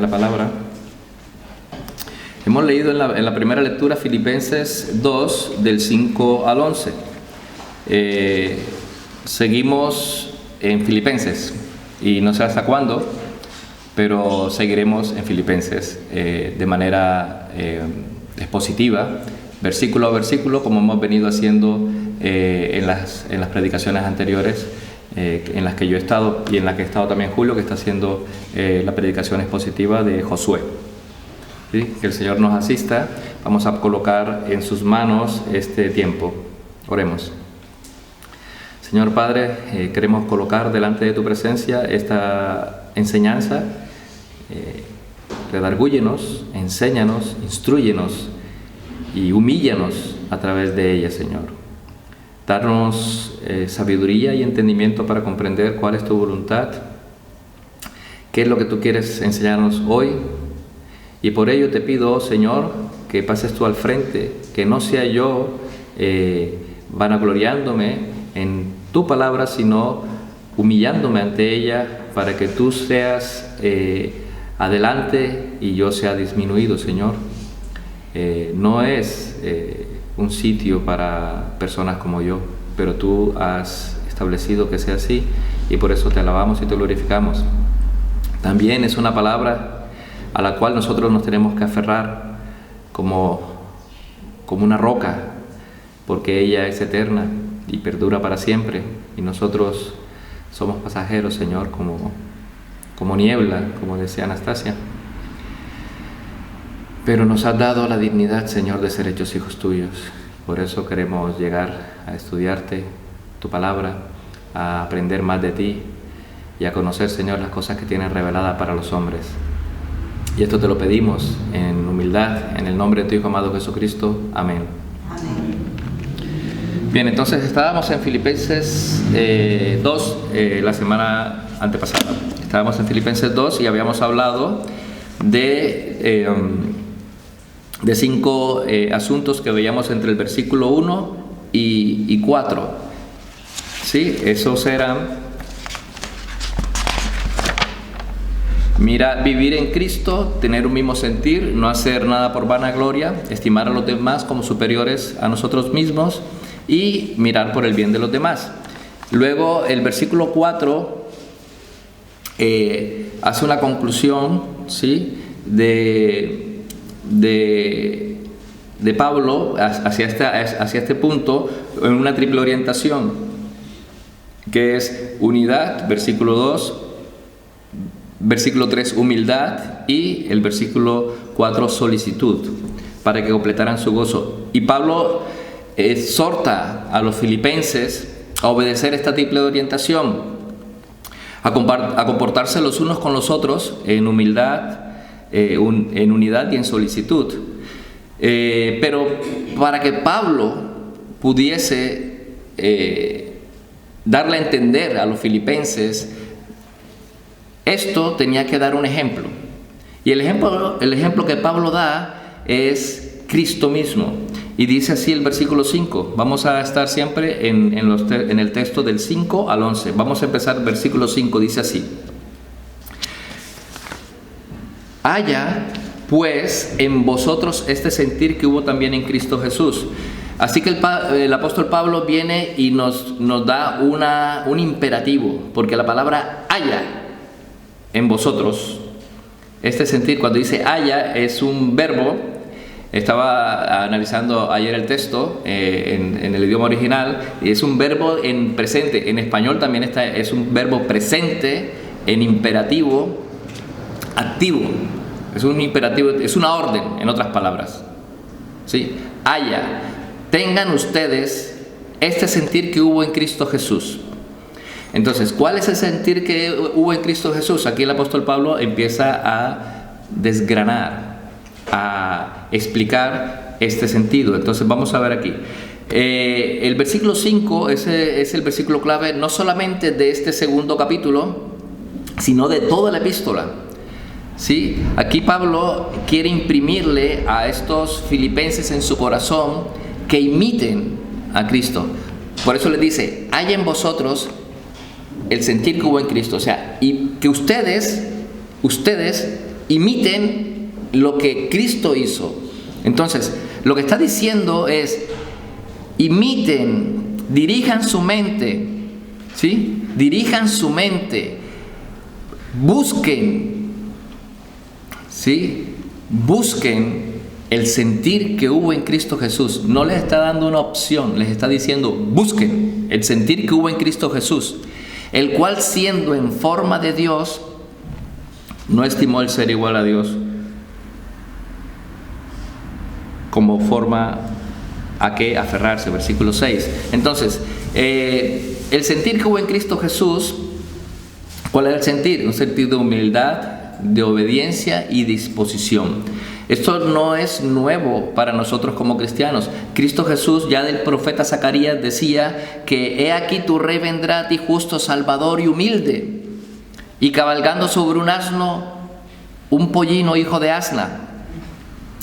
La palabra. Hemos leído en la primera lectura Filipenses 2, del 5 al 11. Seguimos en Filipenses y no sé hasta cuándo, pero seguiremos en Filipenses de manera expositiva, versículo a versículo, como hemos venido haciendo en las predicaciones anteriores, en las que yo he estado y en las que ha estado también Julio, que está haciendo la predicación expositiva de Josué. ¿Sí? Que el Señor nos asista. Vamos a colocar en sus manos este tiempo. Oremos. Señor Padre, queremos colocar delante de tu presencia esta enseñanza. Redargúyenos, enséñanos, instrúyenos y humíllanos a través de ella, Señor. Darnos sabiduría y entendimiento para comprender cuál es tu voluntad, qué es lo que tú quieres enseñarnos hoy. Y por ello te pido, Señor, que pases tú al frente, que no sea yo vanagloriándome en tu palabra, sino humillándome ante ella para que tú seas adelante y yo sea disminuido, Señor. No es un sitio para personas como yo, pero tú has establecido que sea así y por eso te alabamos y te glorificamos. También es una palabra a la cual nosotros nos tenemos que aferrar como una roca, porque ella es eterna y perdura para siempre, y nosotros somos pasajeros, Señor, como niebla, como decía Anastasia. Pero nos has dado la dignidad, Señor, de ser hechos hijos tuyos. Por eso queremos llegar a estudiarte tu palabra, a aprender más de ti y a conocer, Señor, las cosas que tienes reveladas para los hombres. Y esto te lo pedimos en humildad, en el nombre de tu Hijo amado Jesucristo. Amén. Amén. Bien, entonces estábamos en Filipenses 2 la semana antepasada. Estábamos en Filipenses 2 y habíamos hablado de 5 asuntos que veíamos entre el versículo 1 y 4. ¿Sí? Esos eran: vivir en Cristo, tener un mismo sentir, no hacer nada por vanagloria, estimar a los demás como superiores a nosotros mismos y mirar por el bien de los demás. Luego el versículo 4 hace una conclusión, ¿sí?, de Pablo hacia este punto, en una triple orientación, que es unidad, versículo 2, versículo 3, humildad, y el versículo 4, solicitud, para que completaran su gozo. Y Pablo exhorta a los filipenses a obedecer esta triple orientación, a comportarse los unos con los otros en humildad, en unidad y en solicitud. Pero para que Pablo pudiese darle a entender a los filipenses esto, tenía que dar un ejemplo. Y el ejemplo que Pablo da es Cristo mismo. Y dice así el versículo 5. Vamos a estar siempre en el texto del 5 al 11. Vamos a empezar el versículo 5. Dice así: haya pues en vosotros este sentir que hubo también en Cristo Jesús. Así que el apóstol Pablo viene y nos da un imperativo, porque la palabra haya en vosotros, este sentir, cuando dice haya, es un verbo. Estaba analizando ayer el texto en el idioma original, y es un verbo en presente. En español también es un verbo presente en imperativo activo. Es un imperativo, es una orden, en otras palabras. ¿Sí? Haya, tengan ustedes este sentir que hubo en Cristo Jesús. Entonces, ¿cuál es el sentir que hubo en Cristo Jesús? Aquí el apóstol Pablo empieza a desgranar, a explicar este sentido. Entonces vamos a ver aquí. El versículo 5 es el versículo clave, no solamente de este segundo capítulo, sino de toda la epístola. ¿Sí? Aquí Pablo quiere imprimirle a estos filipenses en su corazón que imiten a Cristo. Por eso le dice: haya en vosotros el sentir que hubo en Cristo. O sea, y que ustedes imiten lo que Cristo hizo. Entonces, lo que está diciendo es, imiten, dirijan su mente, ¿sí? Dirijan su mente, busquen, ¿sí? Busquen el sentir que hubo en Cristo Jesús. No les está dando una opción, les está diciendo, busquen el sentir que hubo en Cristo Jesús, el cual siendo en forma de Dios, no estimó el ser igual a Dios como forma a que aferrarse, versículo 6. Entonces, el sentir que hubo en Cristo Jesús, ¿cuál era el sentir? Un sentir de humildad, de obediencia y disposición. Esto no es nuevo para nosotros como cristianos. Cristo Jesús, ya del profeta Zacarías, decía que he aquí tu rey vendrá a ti justo, salvador y humilde, y cabalgando sobre un asno, un pollino hijo de asna.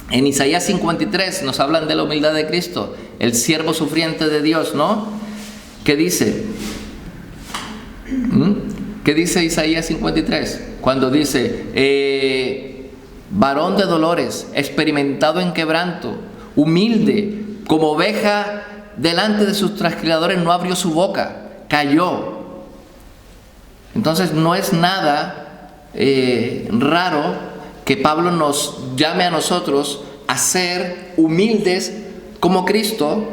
En Isaías 53 nos hablan de la humildad de Cristo, el siervo sufriente de Dios, ¿no? ¿Qué dice? ¿Qué dice Isaías 53? Cuando dice, varón de dolores, experimentado en quebranto, humilde, como oveja delante de sus trasquiladores, no abrió su boca, cayó. Entonces no es nada raro que Pablo nos llame a nosotros a ser humildes como Cristo,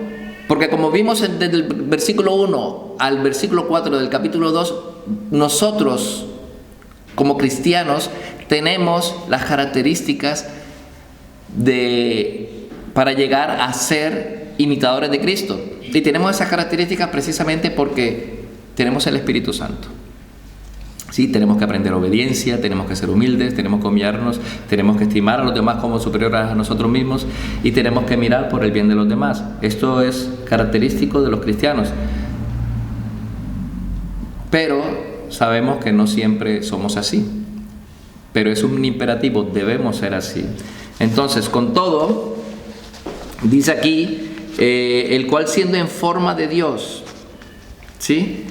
porque como vimos desde el versículo 1 al versículo 4 del capítulo 2, nosotros como cristianos tenemos las características para llegar a ser imitadores de Cristo. Y tenemos esas características precisamente porque tenemos el Espíritu Santo. Sí, tenemos que aprender obediencia, tenemos que ser humildes, tenemos que humillarnos, tenemos que estimar a los demás como superiores a nosotros mismos y tenemos que mirar por el bien de los demás. Esto es característico de los cristianos. Pero sabemos que no siempre somos así. Pero es un imperativo, debemos ser así. Entonces, con todo, dice aquí, el cual siendo en forma de Dios, ¿sí?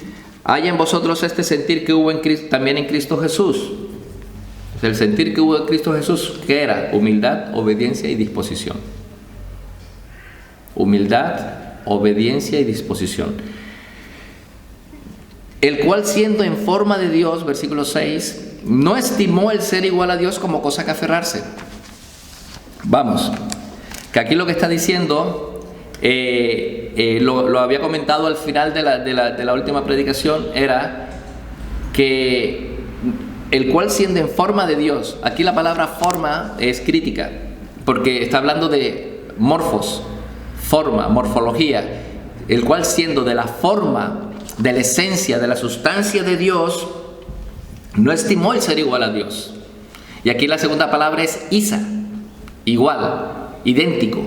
Hay en vosotros este sentir que hubo en Cristo, también en Cristo Jesús. El sentir que hubo en Cristo Jesús, ¿qué era? Humildad, obediencia y disposición. Humildad, obediencia y disposición. El cual siendo en forma de Dios, versículo 6, no estimó el ser igual a Dios como cosa que aferrarse. Vamos, que aquí lo que está diciendo... lo había comentado al final de la última predicación, era que el cual siendo en forma de Dios, aquí la palabra forma es crítica, porque está hablando de morfos, forma, morfología, el cual siendo de la forma, de la esencia, de la sustancia de Dios, no estimó el ser igual a Dios. Y aquí la segunda palabra es isa, igual, idéntico,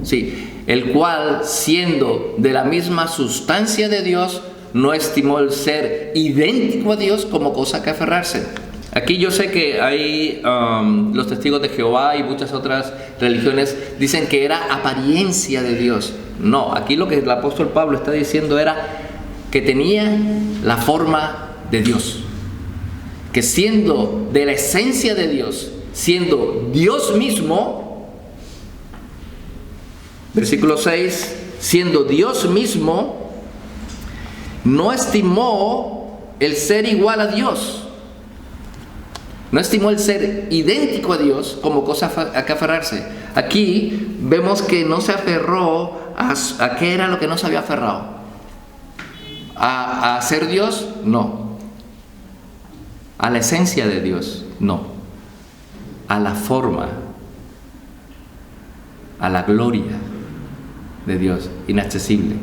sí. El cual, siendo de la misma sustancia de Dios, no estimó el ser idéntico a Dios como cosa que aferrarse. Aquí yo sé que hay los testigos de Jehová y muchas otras religiones dicen que era apariencia de Dios. No, aquí lo que el apóstol Pablo está diciendo era que tenía la forma de Dios. Que siendo de la esencia de Dios, siendo Dios mismo... Versículo 6, siendo Dios mismo, no estimó el ser igual a Dios. No estimó el ser idéntico a Dios como cosa a que aferrarse. Aquí vemos que no se aferró a qué era lo que no se había aferrado. ¿A ser Dios? No. ¿A la esencia de Dios? No. A la forma, a la gloria de Dios, inaccesible.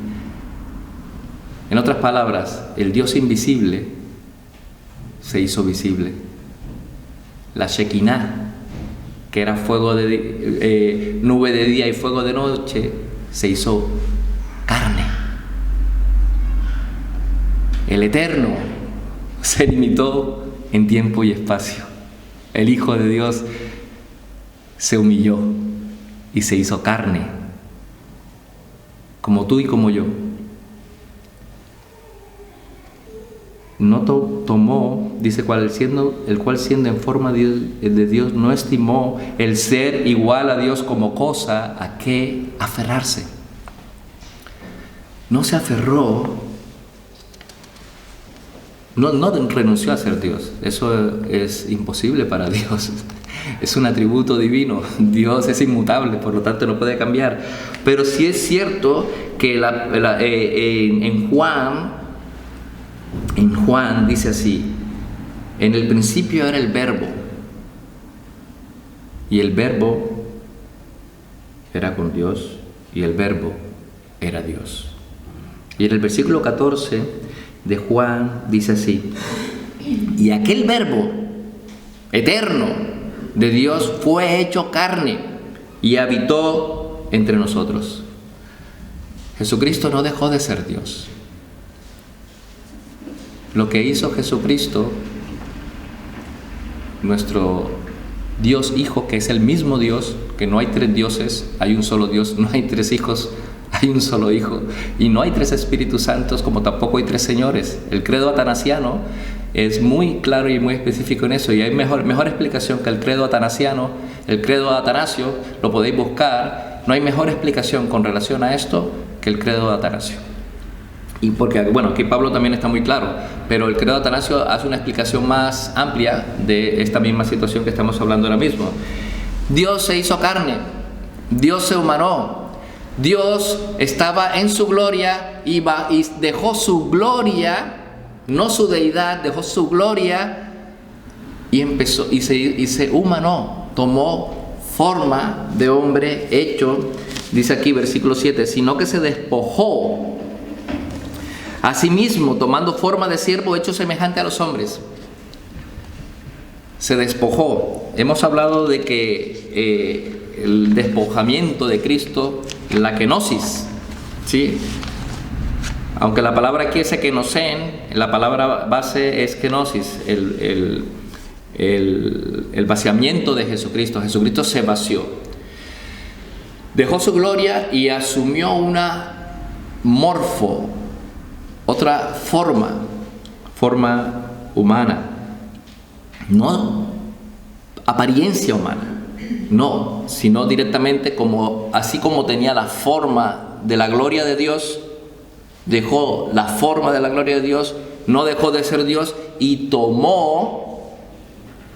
En otras palabras, el Dios invisible se hizo visible. La Shekinah, que era fuego nube de día y fuego de noche, se hizo carne. El Eterno se limitó en tiempo y espacio. El Hijo de Dios se humilló y se hizo carne, como tú y como yo. No tomó dice, el cual siendo en forma de Dios no estimó el ser igual a Dios como cosa a que aferrarse. No se aferró, no renunció a ser Dios. Eso es imposible para Dios. Es un atributo divino. Dios es inmutable, por lo tanto no puede cambiar. Pero sí es cierto que en Juan dice así: en el principio era el Verbo, y el Verbo era con Dios, y el Verbo era Dios. Y en el versículo 14 de Juan dice así: y aquel Verbo eterno de Dios fue hecho carne y habitó entre nosotros. Jesucristo no dejó de ser Dios. Lo que hizo Jesucristo, nuestro Dios Hijo, que es el mismo Dios, que no hay tres dioses, hay un solo Dios, no hay tres hijos, hay un solo Hijo, y no hay tres Espíritus Santos, como tampoco hay tres señores. El credo atanasiano es muy claro y muy específico en eso, y hay mejor explicación que el credo atanasiano. El credo de Atanasio lo podéis buscar. No hay mejor explicación con relación a esto que el credo de Atanasio. Y porque, bueno, aquí Pablo también está muy claro, pero el credo de Atanasio hace una explicación más amplia de esta misma situación que estamos hablando ahora mismo. Dios se hizo carne, Dios se humanó, Dios estaba en su gloria y dejó su gloria, no su deidad, dejó su gloria y empezó y se humanó, tomó forma de hombre hecho, dice aquí versículo 7, sino que se despojó a sí mismo, tomando forma de siervo hecho semejante a los hombres. Se despojó. Hemos hablado de que el despojamiento de Cristo, la kenosis, ¿sí? Aunque la palabra aquí es kenosen, la palabra base es kenosis, el vaciamiento de Jesucristo. Jesucristo se vació. Dejó su gloria y asumió una otra forma humana, no apariencia humana, no, sino directamente así como tenía la forma de la gloria de Dios, dejó la forma de la gloria de Dios, no dejó de ser Dios y tomó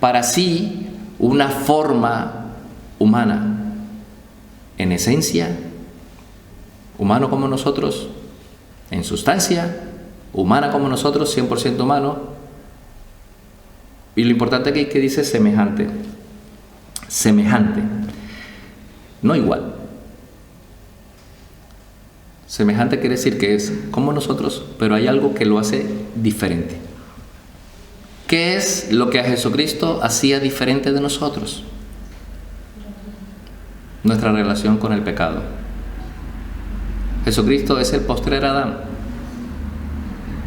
para sí una forma humana, en esencia, humano como nosotros, en sustancia, humana como nosotros, 100% humano. Y lo importante aquí es que dice semejante, no igual. Semejante quiere decir que es como nosotros, pero hay algo que lo hace diferente. ¿Qué es lo que a Jesucristo hacía diferente de nosotros? Nuestra relación con el pecado. Jesucristo es el postrer Adán,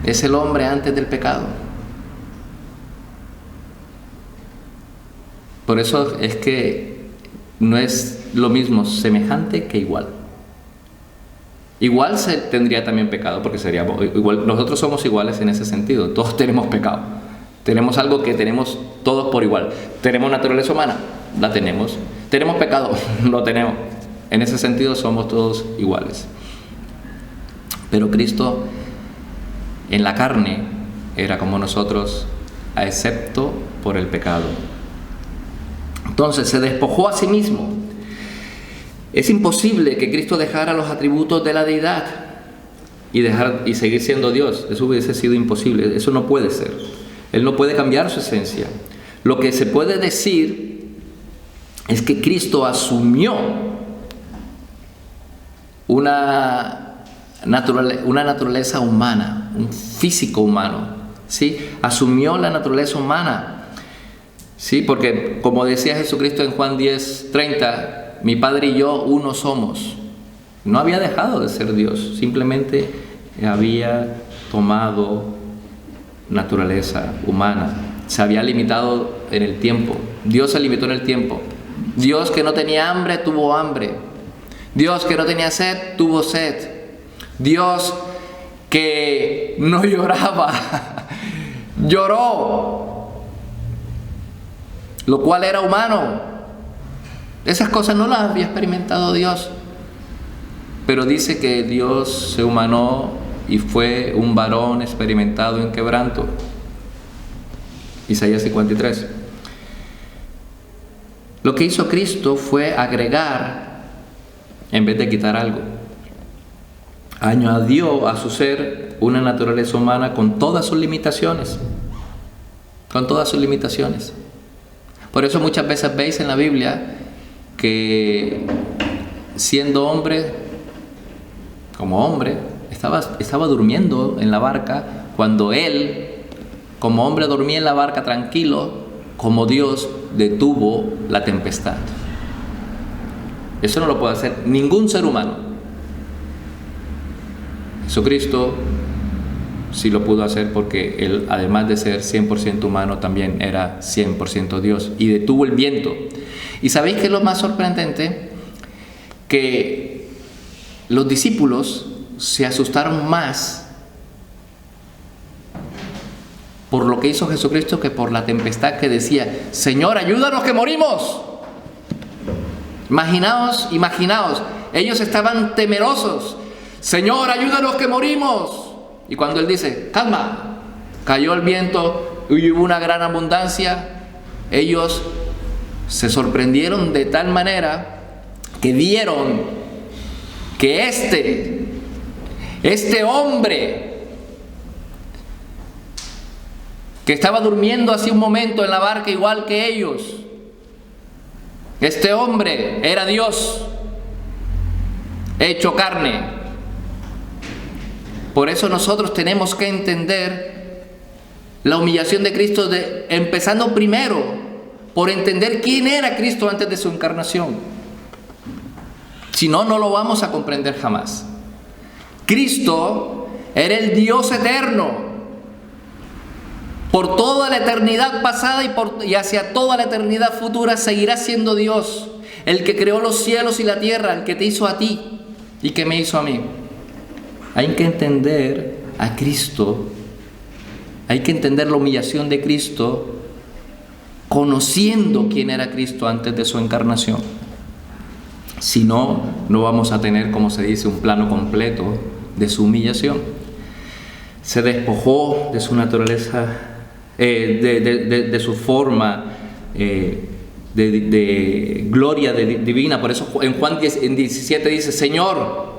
es el hombre antes del pecado. Por eso es que no es lo mismo semejante que igual. Igual tendría también pecado, porque seríamos igual. Nosotros somos iguales en ese sentido, todos tenemos pecado. Tenemos algo que tenemos todos por igual. Tenemos naturaleza humana, la tenemos. Tenemos pecado, lo tenemos. En ese sentido somos todos iguales. Pero Cristo en la carne era como nosotros, excepto por el pecado. Entonces se despojó a sí mismo. Es imposible que Cristo dejara los atributos de la deidad y seguir siendo Dios. Eso hubiese sido imposible, eso no puede ser. Él no puede cambiar su esencia. Lo que se puede decir es que Cristo asumió una naturaleza humana, un físico humano, ¿sí? Asumió la naturaleza humana, ¿sí? Porque como decía Jesucristo en Juan 10:30, mi Padre y yo uno somos. No había dejado de ser Dios, simplemente había tomado naturaleza humana. Se había limitado en el tiempo. Dios se limitó en el tiempo. Dios que no tenía hambre, tuvo hambre. Dios que no tenía sed, tuvo sed. Dios que no lloraba, lloró. lo cual era humano. Esas cosas no las había experimentado Dios. Pero dice que Dios se humanó y fue un varón experimentado en quebranto. Isaías 53. Lo que hizo Cristo fue agregar en vez de quitar algo. Añadió a su ser una naturaleza humana con todas sus limitaciones. Con todas sus limitaciones. Por eso muchas veces veis en la Biblia que siendo hombre, como hombre, estaba durmiendo en la barca cuando él, como hombre, dormía en la barca tranquilo, como Dios detuvo la tempestad. Eso no lo puede hacer ningún ser humano. Jesucristo sí lo pudo hacer porque él, además de ser 100% humano, también era 100% Dios y detuvo el viento. ¿Y sabéis qué es lo más sorprendente? Que los discípulos se asustaron más por lo que hizo Jesucristo que por la tempestad que decía: Señor, ayúdanos que morimos. Imaginaos, ellos estaban temerosos. Señor, ayúdanos que morimos. Y cuando él dice, calma, cayó el viento y hubo una gran abundancia, ellos se sorprendieron de tal manera que vieron que este hombre que estaba durmiendo hace un momento en la barca igual que ellos, este hombre era Dios hecho carne. Por eso nosotros tenemos que entender la humillación de Cristo, empezando primero por entender quién era Cristo antes de su encarnación. Si no, no lo vamos a comprender jamás. Cristo era el Dios eterno. Por toda la eternidad pasada y hacia toda la eternidad futura seguirá siendo Dios. El que creó los cielos y la tierra, el que te hizo a ti y que me hizo a mí. Hay que entender a Cristo, hay que entender la humillación de Cristo, conociendo quién era Cristo antes de su encarnación. Si no, no vamos a tener, como se dice, un plano completo de su humillación. Se despojó de su naturaleza, de su forma de gloria divina. Por eso en Juan 17 dice: Señor,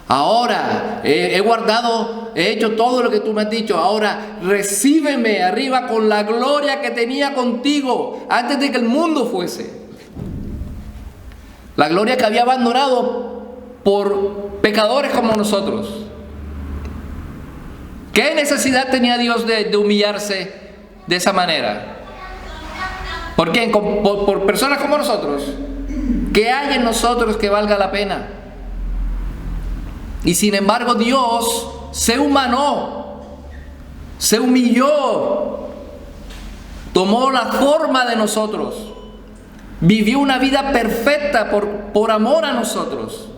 ahora he hecho todo lo que tú me has dicho. Ahora recíbeme arriba con la gloria que tenía contigo antes de que el mundo fuese. La gloria que había abandonado por pecadores como nosotros. ¿Qué necesidad tenía Dios de humillarse de esa manera? ¿Por quién? ¿Por personas como nosotros? ¿Qué hay en nosotros que valga la pena? Y sin embargo Dios se humanó, se humilló, tomó la forma de nosotros, vivió una vida perfecta por amor a nosotros.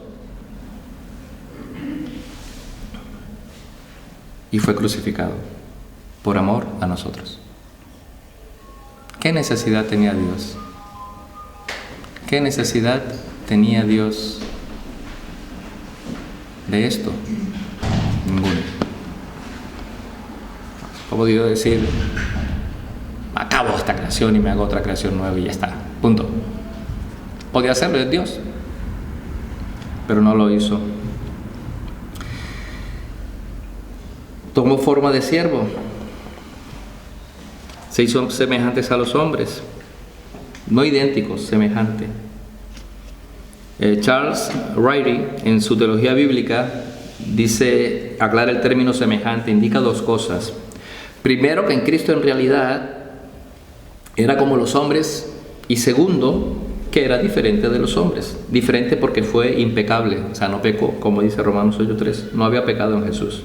Y fue crucificado por amor a nosotros. ¿Qué necesidad tenía Dios? ¿Qué necesidad tenía Dios de esto? Ninguna. ¿Cómo Dios decir, acabo esta creación y me hago otra creación nueva y ya está? Punto. Podía hacerlo, es Dios, pero no lo hizo. Tomó forma de siervo. Se hizo semejantes a los hombres. No idénticos, semejante. Charles Ryrie, en su teología bíblica, dice, aclara el término semejante, indica dos cosas. Primero, que en Cristo en realidad era como los hombres, y segundo, que era diferente de los hombres. Diferente porque fue impecable, o sea, no pecó, como dice Romanos 8:3, no había pecado en Jesús.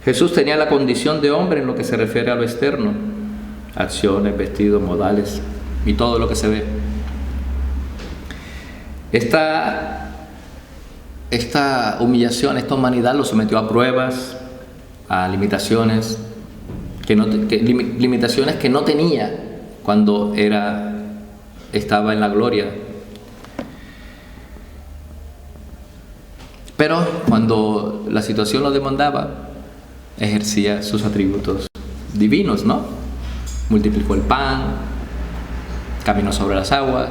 Jesús tenía la condición de hombre en lo que se refiere a lo externo, acciones, vestidos, modales y todo lo que se ve. Esta humillación, esta humanidad lo sometió a pruebas, a limitaciones, limitaciones que no tenía cuando estaba en la gloria. Pero cuando la situación lo demandaba, ejercía sus atributos divinos, ¿no? Multiplicó el pan, caminó sobre las aguas,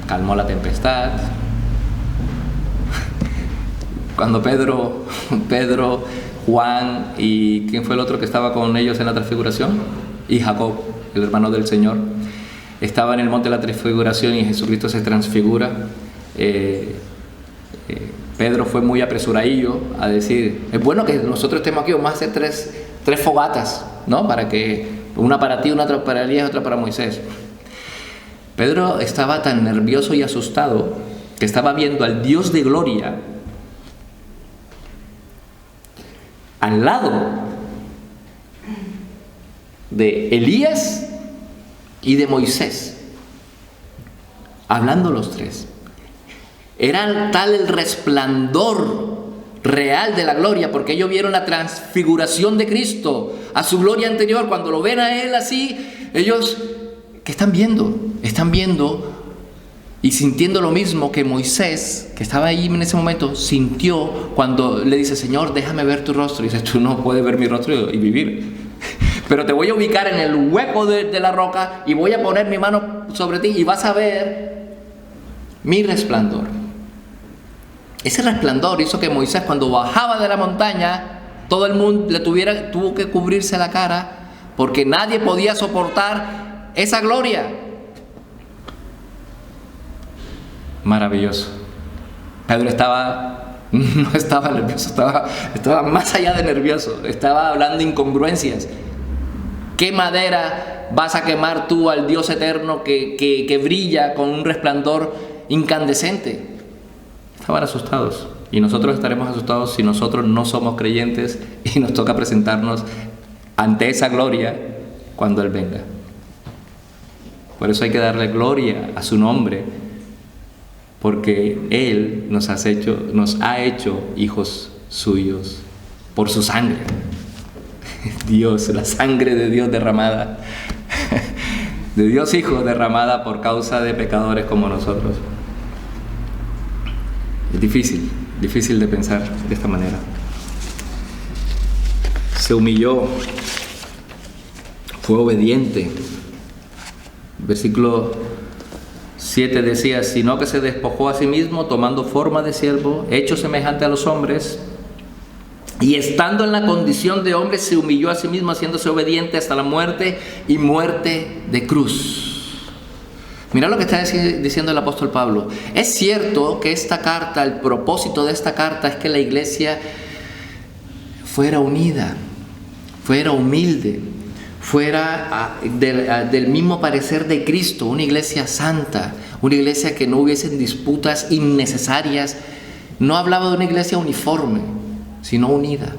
calmó la tempestad. Cuando Pedro, Juan y ¿quién fue el otro que estaba con ellos en la transfiguración? Y Jacob, el hermano del Señor, estaba en el monte de la transfiguración y Jesucristo se transfigura. Pedro fue muy apresuradillo a decir: es bueno que nosotros estemos aquí, vamos a hacer tres fogatas, ¿no? Para que una para ti, una para Elías y otra para Moisés. Pedro estaba tan nervioso y asustado que estaba viendo al Dios de gloria al lado de Elías y de Moisés, hablando los tres. Era tal el resplandor real de la gloria, porque ellos vieron la transfiguración de Cristo a su gloria anterior. Cuando lo ven a Él así, ellos, ¿qué están viendo? Están viendo y sintiendo lo mismo que Moisés, que estaba ahí en ese momento, sintió cuando le dice: Señor, déjame ver tu rostro. Y dice: tú no puedes ver mi rostro y vivir, pero te voy a ubicar en el hueco de la roca y voy a poner mi mano sobre ti y vas a ver mi resplandor. Ese resplandor hizo que Moisés, cuando bajaba de la montaña, todo el mundo tuvo que cubrirse la cara, porque nadie podía soportar esa gloria. Maravilloso. Pedro no estaba nervioso, estaba más allá de nervioso, estaba hablando incongruencias. ¿Qué madera vas a quemar tú al Dios eterno que brilla con un resplandor incandescente? Estaban asustados, y nosotros estaremos asustados si nosotros no somos creyentes y nos toca presentarnos ante esa gloria cuando Él venga. Por eso hay que darle gloria a su nombre, porque Él nos ha hecho hijos suyos por su sangre. Dios, la sangre de Dios derramada, de Dios Hijo derramada por causa de pecadores como nosotros. Es difícil de pensar de esta manera. Se humilló, fue obediente. Versículo 7 decía: sino que se despojó a sí mismo, tomando forma de siervo, hecho semejante a los hombres, y estando en la condición de hombre, se humilló a sí mismo, haciéndose obediente hasta la muerte, y muerte de cruz. Mira lo que está diciendo el apóstol Pablo. Es cierto que esta carta, el propósito de esta carta es que la iglesia fuera unida, fuera humilde, fuera del mismo parecer de Cristo, una iglesia santa, una iglesia que no hubiesen disputas innecesarias. No hablaba de una iglesia uniforme, sino unida.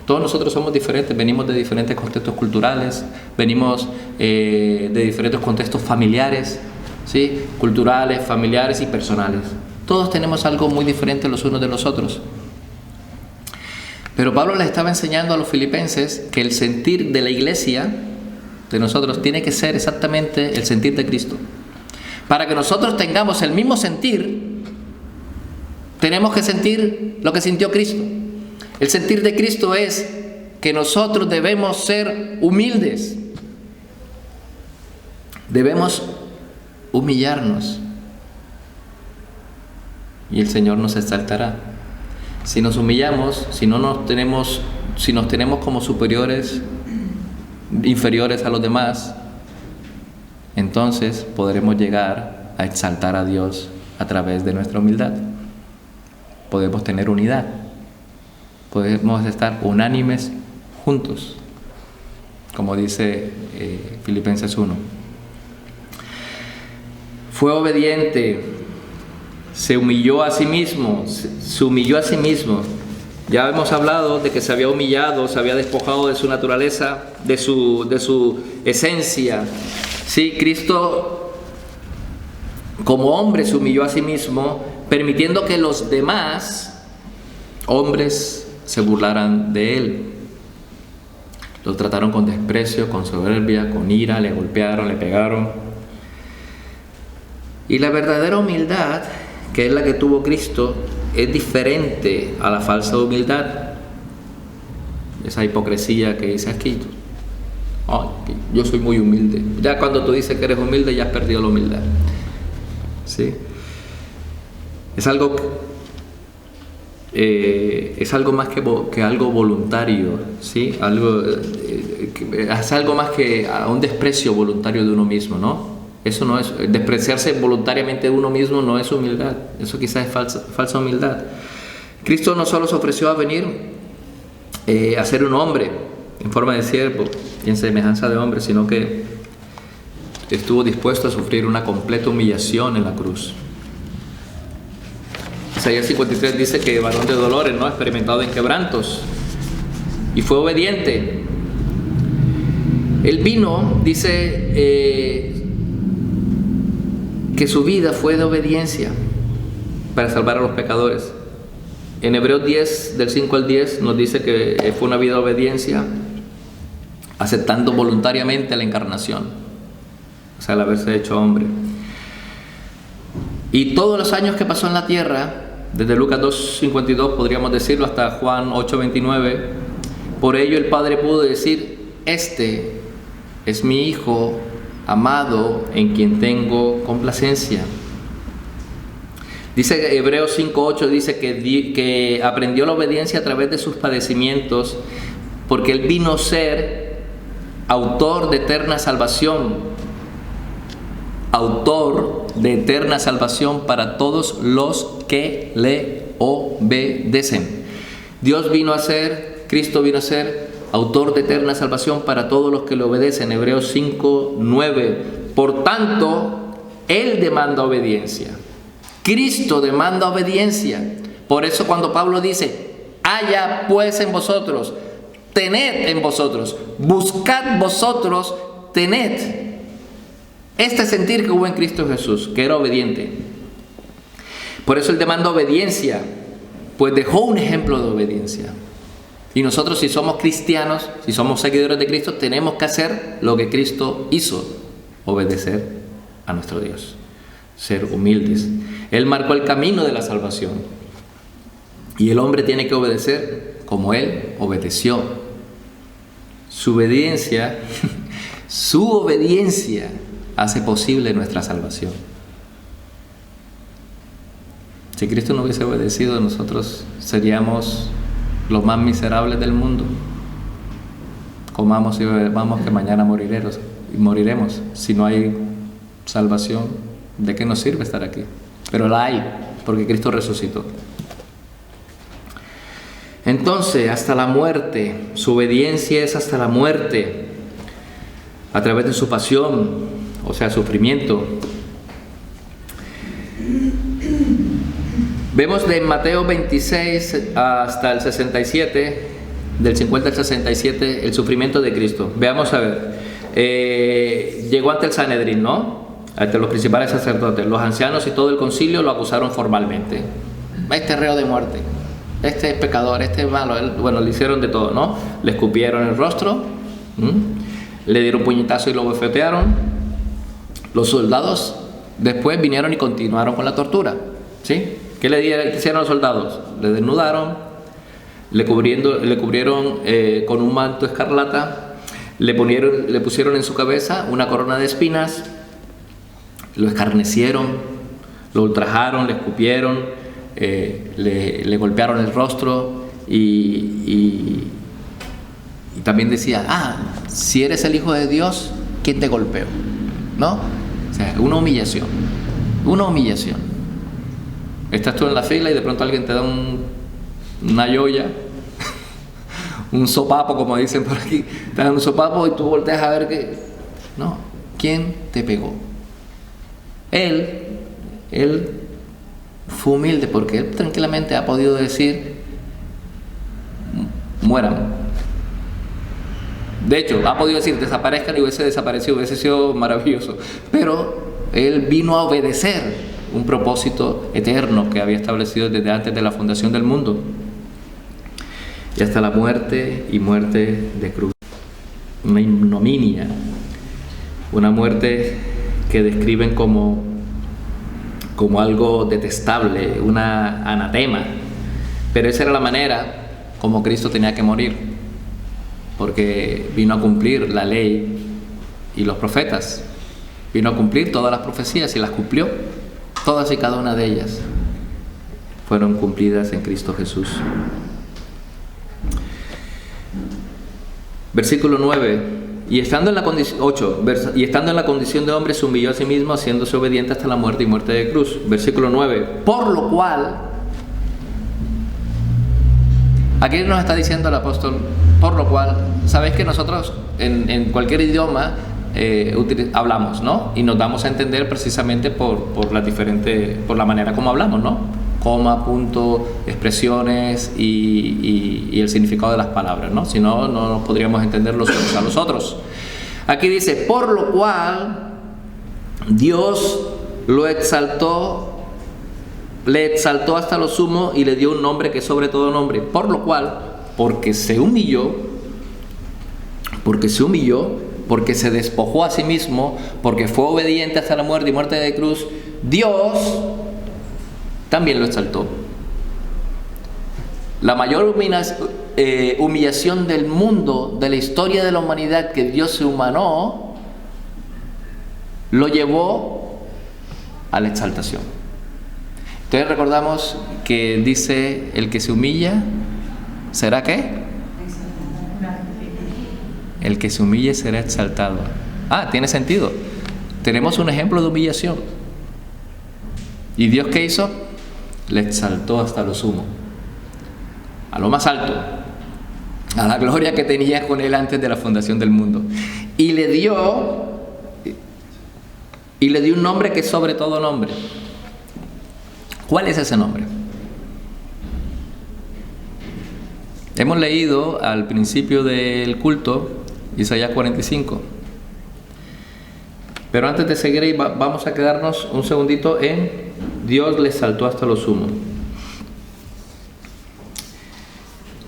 Todos nosotros somos diferentes, venimos de diferentes contextos culturales, venimos de diferentes contextos familiares, ¿sí? Culturales, familiares y personales. Todos tenemos algo muy diferente los unos de los otros. Pero Pablo les estaba enseñando a los filipenses que el sentir de la iglesia, de nosotros, tiene que ser exactamente el sentir de Cristo. Para que nosotros tengamos el mismo sentir, tenemos que sentir lo que sintió Cristo. El sentir de Cristo es que nosotros debemos ser humildes. Debemos humillarnos. Y el Señor nos exaltará. Si nos humillamos, si nos tenemos como superiores, inferiores a los demás, entonces podremos llegar a exaltar a Dios a través de nuestra humildad. Podemos tener unidad. Podemos estar unánimes juntos, como dice Filipenses 1. Fue obediente, se humilló a sí mismo, Ya hemos hablado de que se había humillado, se había despojado de su naturaleza, de su esencia. Sí, Cristo como hombre se humilló a sí mismo, permitiendo que los demás hombres se burlaran de él. Lo trataron con desprecio, con soberbia, con ira, le golpearon, le pegaron. Y la verdadera humildad, que es la que tuvo Cristo, es diferente a la falsa humildad. Esa hipocresía que dice aquí, yo soy muy humilde. Ya cuando tú dices que eres humilde, ya has perdido la humildad. ¿Sí? Es algo más que algo voluntario, ¿sí? Es algo más que a un desprecio voluntario de uno mismo, ¿no? Eso no es, despreciarse voluntariamente de uno mismo no es humildad. Eso quizás es falsa humildad. Cristo no solo se ofreció a venir a ser un hombre en forma de siervo y en semejanza de hombre, sino que estuvo dispuesto a sufrir una completa humillación en la cruz. Isaías 53 dice que varón de dolores, ¿no? Experimentado en quebrantos, y fue obediente. Él vino, dice que su vida fue de obediencia para salvar a los pecadores. En Hebreos 10, del 5 al 10, nos dice que fue una vida de obediencia, aceptando voluntariamente la encarnación, o sea, el haberse hecho hombre. Y todos los años que pasó en la tierra, desde Lucas 2:52 podríamos decirlo hasta Juan 8:29, por ello el Padre pudo decir: este es mi Hijo amado, en quien tengo complacencia. Dice Hebreos 5:8, dice que aprendió la obediencia a través de sus padecimientos, porque Él vino a ser autor de eterna salvación. Autor de eterna salvación para todos los que le obedecen. Cristo vino a ser autor de eterna salvación para todos los que le obedecen. Hebreos 5:9. Por tanto, Él demanda obediencia. Cristo demanda obediencia. Por eso cuando Pablo dice: haya pues en vosotros, tened en vosotros, buscad vosotros, tened. Este sentir que hubo en Cristo Jesús, que era obediente. Por eso Él demanda obediencia, pues dejó un ejemplo de obediencia. Y nosotros, si somos cristianos, si somos seguidores de Cristo, tenemos que hacer lo que Cristo hizo: obedecer a nuestro Dios, ser humildes. Él marcó el camino de la salvación, y el hombre tiene que obedecer como Él obedeció. Su obediencia hace posible nuestra salvación. Si Cristo no hubiese obedecido, nosotros seríamos los más miserables del mundo. Comamos y bebamos, que mañana moriremos. Si no hay salvación, ¿de qué nos sirve estar aquí? Pero la hay, porque Cristo resucitó. Entonces, hasta la muerte, su obediencia es hasta la muerte, a través de su pasión, o sea, sufrimiento. Vemos de Mateo 26 hasta el 67, del 50 al 67, el sufrimiento de Cristo. Veamos a ver. Llegó ante el Sanedrín, ¿no? Ante los principales sacerdotes. Los ancianos y todo el concilio lo acusaron formalmente. Este es reo de muerte, este es pecador, este es malo. Bueno, le hicieron de todo, ¿no? Le escupieron el rostro, le dieron puñetazo y lo bofetearon. Los soldados después vinieron y continuaron con la tortura, ¿sí? ¿Qué le hicieron los soldados? Le desnudaron, le cubrieron con un manto escarlata, le pusieron en su cabeza una corona de espinas, lo escarnecieron, lo ultrajaron, le escupieron, le golpearon el rostro y también decía: si eres el Hijo de Dios, ¿quién te golpeó? ¿No? O sea, una humillación. Estás tú en la fila y de pronto alguien te da una yoya, un sopapo, como dicen por aquí. Te dan un sopapo y tú volteas a ver que... No, ¿quién te pegó? Él fue humilde, porque Él tranquilamente ha podido decir: mueran. De hecho, ha podido decir: desaparezcan, y hubiese desaparecido, hubiese sido maravilloso. Pero Él vino a obedecer un propósito eterno que había establecido desde antes de la fundación del mundo. y hasta la muerte y muerte de cruz. Una ignominia, una muerte que describen como algo detestable, una anatema. Pero esa era la manera como Cristo tenía que morir, porque vino a cumplir la ley y los profetas. Vino a cumplir todas las profecías y las cumplió. Todas y cada una de ellas fueron cumplidas en Cristo Jesús. Versículo 9. Y estando en la condición 8, y estando en la condición de hombre, se humilló a sí mismo, haciéndose obediente hasta la muerte y muerte de cruz. Versículo 9. Por lo cual, aquí nos está diciendo el apóstol, por lo cual, sabéis que nosotros en cualquier idioma hablamos, ¿no? Y nos damos a entender precisamente por la manera como hablamos, ¿no? Coma, punto, expresiones y el significado de las palabras, ¿no? Si no, no nos podríamos entender los unos a los otros. Aquí dice, por lo cual Dios le exaltó hasta lo sumo y le dio un nombre que es sobre todo nombre. Por lo cual, porque se humilló, porque se despojó a sí mismo, porque fue obediente hasta la muerte y muerte de cruz, Dios también lo exaltó. La mayor humillación del mundo, de la historia de la humanidad, que Dios se humanó, lo llevó a la exaltación. Entonces recordamos que dice, el que se humilla, ¿será qué? El que se humille será exaltado. Tiene sentido. Tenemos un ejemplo de humillación. ¿Y Dios qué hizo? Le exaltó hasta lo sumo, a lo más alto, a la gloria que tenía con él antes de la fundación del mundo. Y le dio un nombre que es sobre todo nombre. ¿Cuál es ese nombre? Hemos leído al principio del culto Isaías 45. Pero antes de seguir ahí, vamos a quedarnos un segundito en Dios le exaltó hasta lo sumo.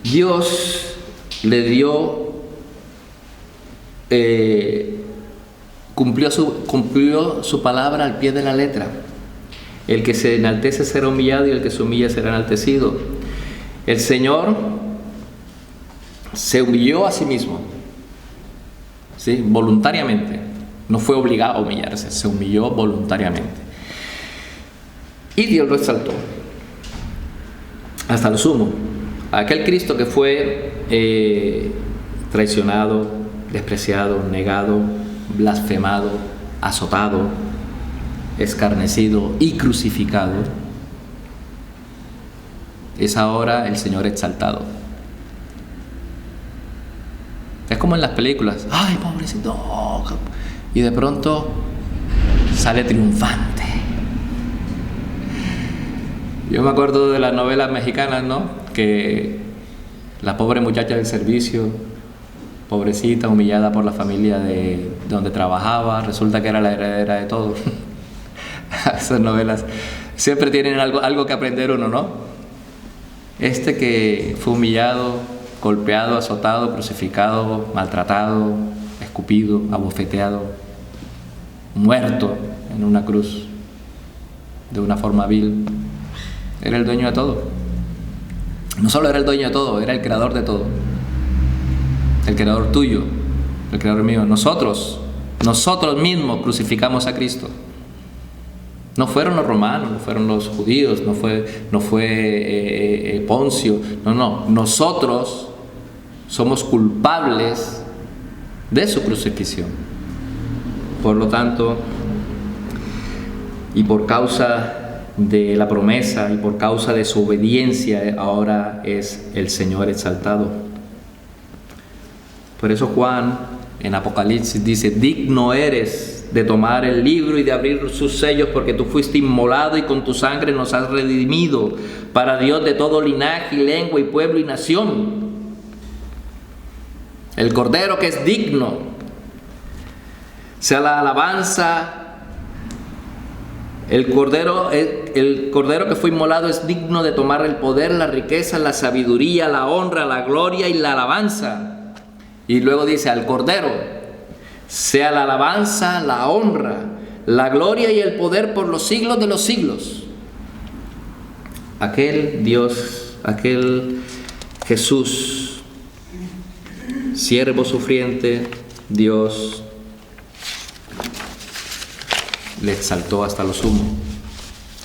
Dios le dio, cumplió su palabra al pie de la letra. El que se enaltece será humillado y el que se humilla será enaltecido. El Señor se humilló a sí mismo, ¿sí? Voluntariamente. No fue obligado a humillarse, se humilló voluntariamente. Y Dios lo exaltó hasta lo sumo. Aquel Cristo que fue traicionado, despreciado, negado, blasfemado, azotado, escarnecido y crucificado, es ahora el Señor exaltado. Es como en las películas, ¡ay, pobrecito! Y de pronto sale triunfante. Yo me acuerdo de las novelas mexicanas, ¿no? Que la pobre muchacha del servicio, pobrecita, humillada por la familia de donde trabajaba, resulta que era la heredera de todo. Esas novelas siempre tienen algo que aprender uno, ¿no? Este que fue humillado, golpeado, azotado, crucificado, maltratado, escupido, abofeteado, muerto en una cruz de una forma vil, era el dueño de todo. No solo era el dueño de todo, era el creador de todo. El creador tuyo, el creador mío. Nosotros mismos crucificamos a Cristo. No fueron los romanos, no fueron los judíos, no fue Poncio. No. Nosotros somos culpables de su crucifixión. Por lo tanto, y por causa de la promesa y por causa de su obediencia, ahora es el Señor exaltado. Por eso Juan en Apocalipsis dice: digno eres de tomar el libro y de abrir sus sellos, porque tú fuiste inmolado y con tu sangre nos has redimido para Dios de todo linaje y lengua y pueblo y nación. El Cordero que es digno, sea la alabanza El cordero que fue inmolado es digno de tomar el poder, la riqueza, la sabiduría, la honra, la gloria y la alabanza. Y luego dice, al cordero sea la alabanza, la honra, la gloria y el poder por los siglos de los siglos. Aquel Dios, aquel Jesús, siervo sufriente, Dios le exaltó hasta lo sumo,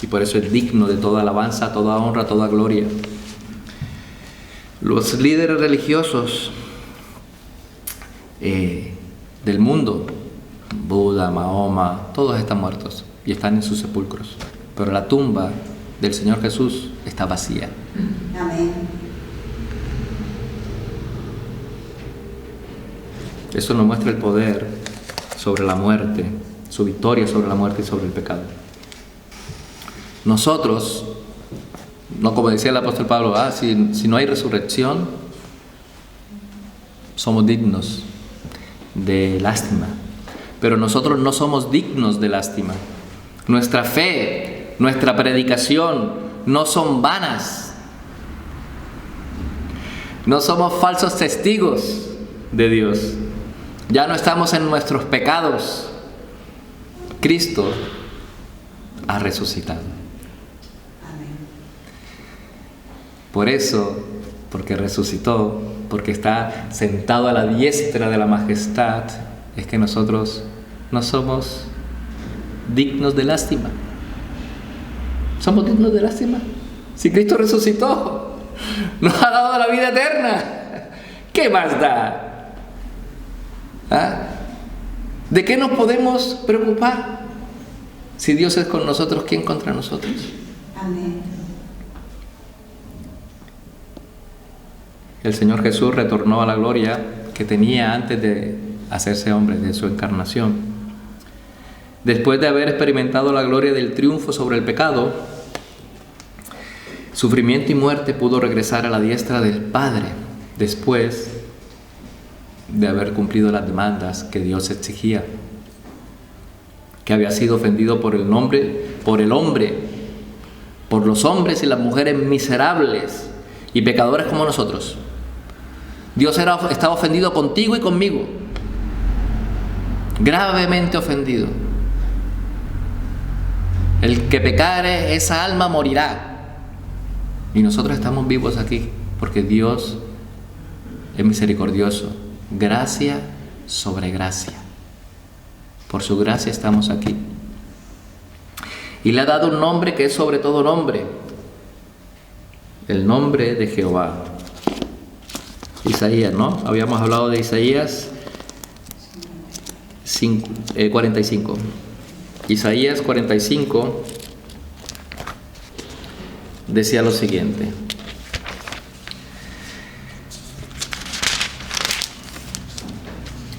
y por eso es digno de toda alabanza, toda honra, toda gloria. Los líderes religiosos del mundo, Buda, Mahoma, todos están muertos y están en sus sepulcros, pero la tumba del Señor Jesús está vacía. Amén. Eso nos muestra el poder sobre la muerte, su victoria sobre la muerte y sobre el pecado. Nosotros, no como decía el apóstol Pablo, si no hay resurrección, somos dignos de lástima. Pero nosotros no somos dignos de lástima. Nuestra fe, nuestra predicación no son vanas. No somos falsos testigos de Dios. Ya no estamos en nuestros pecados. Cristo ha resucitado. Amén. Por eso, porque resucitó, porque está sentado a la diestra de la majestad, es que nosotros no somos dignos de lástima. ¿Somos dignos de lástima? Si Cristo resucitó, nos ha dado la vida eterna, ¿qué más da? ¿De qué nos podemos preocupar? Si Dios es con nosotros, ¿quién contra nosotros? Amén. El Señor Jesús retornó a la gloria que tenía antes de hacerse hombre, de su encarnación. Después de haber experimentado la gloria del triunfo sobre el pecado, sufrimiento y muerte, pudo regresar a la diestra del Padre después de haber cumplido las demandas que Dios exigía, que había sido ofendido por el hombre, por los hombres y las mujeres miserables y pecadores como nosotros. Dios estaba ofendido contigo y conmigo, gravemente ofendido. El que pecare, esa alma morirá. Y nosotros estamos vivos aquí porque Dios es misericordioso. Gracia sobre gracia. Por su gracia estamos aquí. Y le ha dado un nombre que es sobre todo nombre. El nombre de Jehová. Isaías, ¿no? Habíamos hablado de Isaías 45. Isaías 45 decía lo siguiente.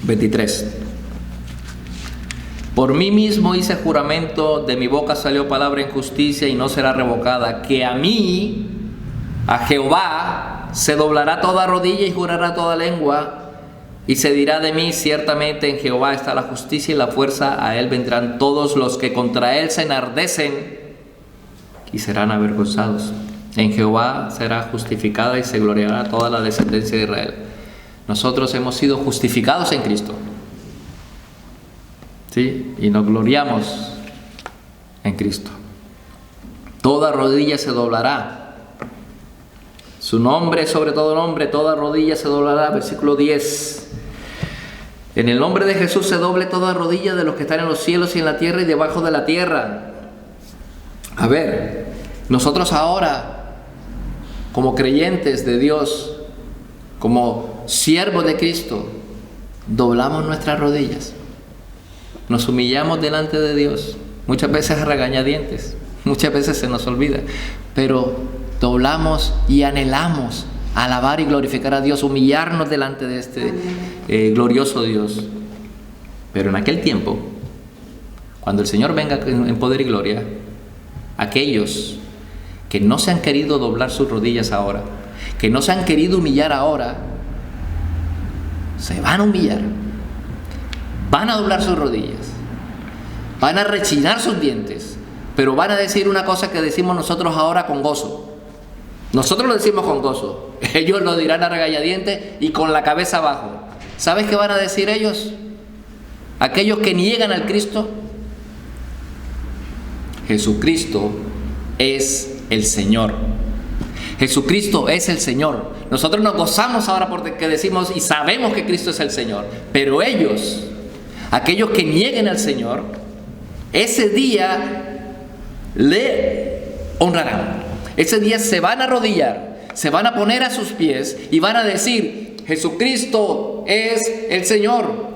(23) Por mí mismo hice juramento, de mi boca salió palabra en justicia y no será revocada, que a mí, a Jehová, se doblará toda rodilla y jurará toda lengua, y se dirá de mí, ciertamente en Jehová está la justicia y la fuerza, a él vendrán todos los que contra él se enardecen y serán avergonzados. En Jehová será justificada y se gloriará toda la descendencia de Israel. Nosotros hemos sido justificados en Cristo, ¿sí? Y nos gloriamos en Cristo. Toda rodilla se doblará. Su nombre sobre todo nombre, toda rodilla se doblará. Versículo 10. En el nombre de Jesús se doble toda rodilla de los que están en los cielos y en la tierra y debajo de la tierra. A ver, nosotros ahora, como creyentes de Dios, como siervos de Cristo, doblamos nuestras rodillas, nos humillamos delante de Dios, muchas veces a regañadientes, muchas veces se nos olvida, pero doblamos y anhelamos alabar y glorificar a Dios, humillarnos delante de este glorioso Dios. Pero en aquel tiempo, cuando el Señor venga en poder y gloria, aquellos que no se han querido doblar sus rodillas ahora, que no se han querido humillar ahora, se van a humillar, van a doblar sus rodillas, van a rechinar sus dientes, pero van a decir una cosa que decimos nosotros ahora con gozo. Nosotros lo decimos con gozo. Ellos lo dirán a regañadientes y con la cabeza abajo. ¿Sabes qué van a decir ellos? Aquellos que niegan al Cristo. Jesucristo es el Señor. Jesucristo es el Señor. Nosotros nos gozamos ahora porque decimos y sabemos que Cristo es el Señor. Pero ellos, aquellos que nieguen al Señor, ese día le honrarán. Ese día se van a arrodillar, se van a poner a sus pies y van a decir: Jesucristo es el Señor.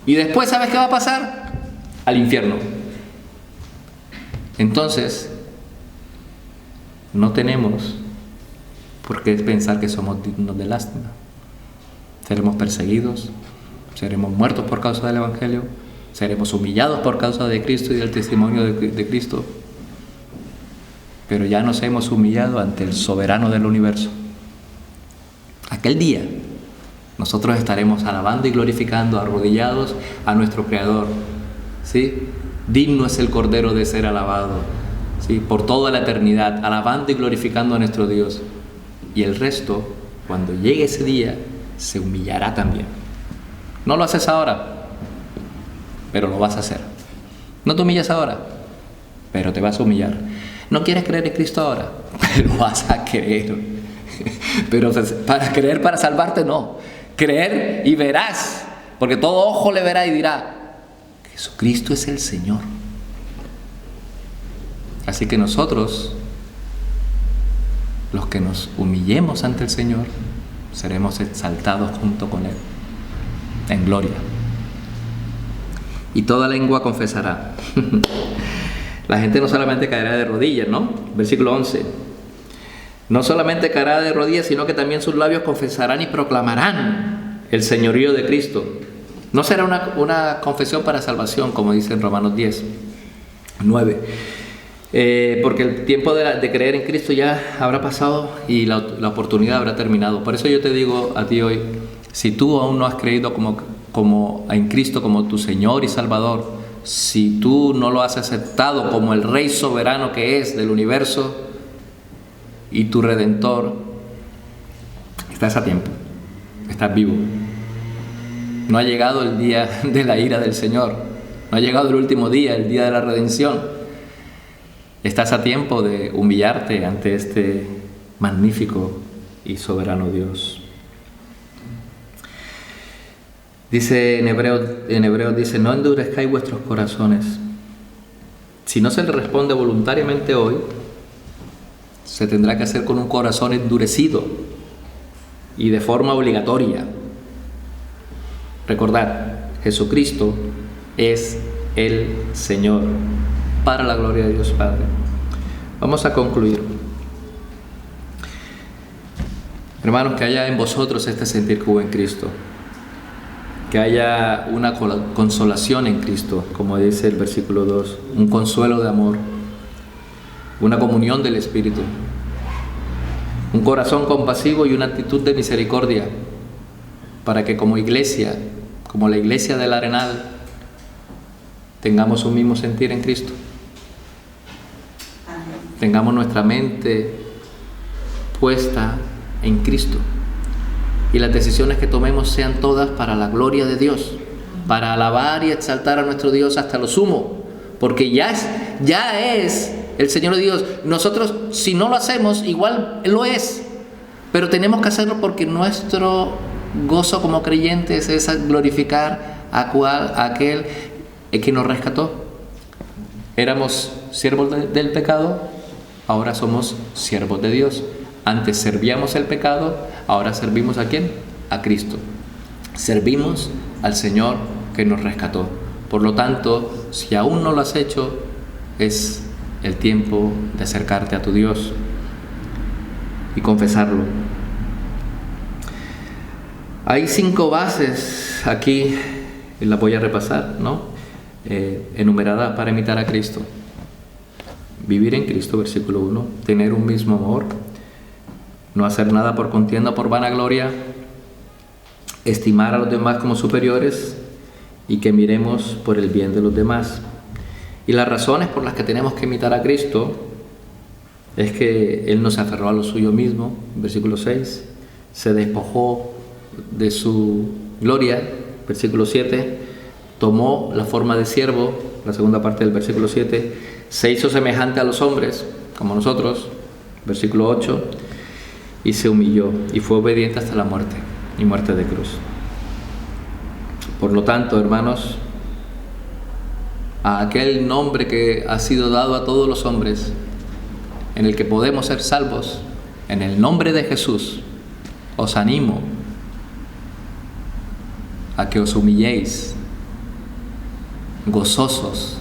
Y después, ¿sabes qué va a pasar? Al infierno. Entonces, no tenemos por qué pensar que somos dignos de lástima. Seremos perseguidos, seremos muertos por causa del Evangelio, seremos humillados por causa de Cristo y del testimonio de Cristo. Pero ya nos hemos humillado ante el soberano del universo. Aquel día nosotros estaremos alabando y glorificando, arrodillados a nuestro Creador, ¿sí? Digno es el Cordero de ser alabado, ¿sí? Por toda la eternidad, alabando y glorificando a nuestro Dios. Y el resto, cuando llegue ese día, se humillará también. No lo haces ahora, pero lo vas a hacer. No te humillas ahora, pero te vas a humillar. No quieres creer en Cristo ahora, pero vas a creer. Pero para creer para salvarte, no. Creer y verás, porque todo ojo le verá y dirá: Jesucristo es el Señor. Así que nosotros, los que nos humillemos ante el Señor, seremos exaltados junto con Él en gloria. Y toda lengua confesará. La gente no solamente caerá de rodillas, ¿no? Versículo 11. No solamente caerá de rodillas, sino que también sus labios confesarán y proclamarán el señorío de Cristo. No será una confesión para salvación, como dice en Romanos 10, 9. Porque el tiempo de creer en Cristo ya habrá pasado y la oportunidad habrá terminado. Por eso yo te digo a ti hoy, si tú aún no has creído en Cristo como tu Señor y Salvador, si tú no lo has aceptado como el Rey soberano que es del universo y tu Redentor, estás a tiempo, estás vivo. No ha llegado el día de la ira del Señor, no ha llegado el último día, el día de la redención. Estás a tiempo de humillarte ante este magnífico y soberano Dios. Dice en Hebreos dice: no endurezcáis vuestros corazones. Si no se le responde voluntariamente hoy, se tendrá que hacer con un corazón endurecido y de forma obligatoria. Recordad, Jesucristo es el Señor, para la gloria de Dios Padre. Vamos a concluir. Hermanos, que haya en vosotros este sentir que hubo en Cristo. Que haya una consolación en Cristo, como dice el versículo 2, un consuelo de amor, una comunión del Espíritu, un corazón compasivo y una actitud de misericordia, para que como iglesia, como la iglesia del Arenal, tengamos un mismo sentir en Cristo. Tengamos nuestra mente puesta en Cristo. Y las decisiones que tomemos sean todas para la gloria de Dios, para alabar y exaltar a nuestro Dios hasta lo sumo, porque ya es el Señor de Dios. Nosotros, si no lo hacemos, igual lo es, pero tenemos que hacerlo porque nuestro gozo como creyentes es glorificar a aquel que nos rescató. Éramos siervos del pecado, ahora somos siervos de Dios. Antes servíamos el pecado, ahora servimos ¿a quién? A Cristo. Servimos al Señor que nos rescató. Por lo tanto, si aún no lo has hecho, es el tiempo de acercarte a tu Dios y confesarlo. Hay 5 bases aquí, las voy a repasar, ¿no? Enumeradas para imitar a Cristo. Vivir en Cristo, versículo 1. Tener un mismo amor. No hacer nada por contienda o por vanagloria, estimar a los demás como superiores y que miremos por el bien de los demás. Y las razones por las que tenemos que imitar a Cristo es que Él no se aferró a lo suyo mismo, versículo 6, se despojó de su gloria, versículo 7, tomó la forma de siervo, la segunda parte del versículo 7, se hizo semejante a los hombres, como nosotros, versículo 8, y se humilló y fue obediente hasta la muerte, y muerte de cruz. Por lo tanto, hermanos, a aquel nombre que ha sido dado a todos los hombres, en el que podemos ser salvos, en el nombre de Jesús, os animo a que os humilléis, gozosos,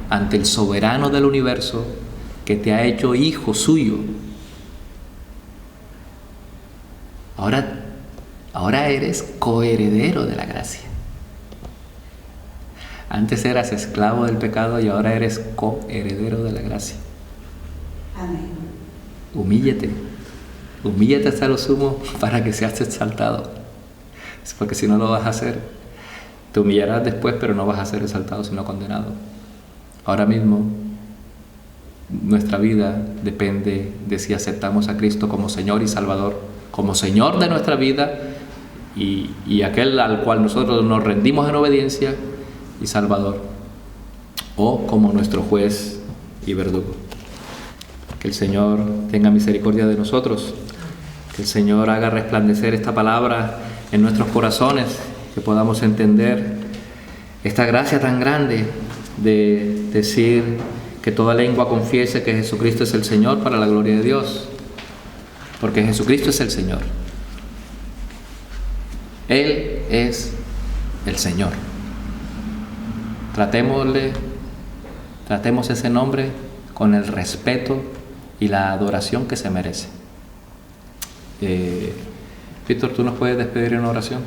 ante el soberano del universo, que te ha hecho hijo suyo. Ahora eres coheredero de la gracia. Antes eras esclavo del pecado y ahora eres coheredero de la gracia. Amén. Humíllate hasta lo sumo para que seas exaltado. Porque si no lo vas a hacer, te humillarás después, pero no vas a ser exaltado sino condenado. Ahora mismo nuestra vida depende de si aceptamos a Cristo como Señor y Salvador, como Señor de nuestra vida y aquel al cual nosotros nos rendimos en obediencia, y Salvador, o como nuestro juez y verdugo. Que el Señor tenga misericordia de nosotros, que el Señor haga resplandecer esta palabra en nuestros corazones, que podamos entender esta gracia tan grande de decir que toda lengua confiese que Jesucristo es el Señor para la gloria de Dios, porque Jesucristo es el Señor. Él es el Señor. Tratemos ese nombre con el respeto y la adoración que se merece. Víctor, ¿tú nos puedes despedir en una oración?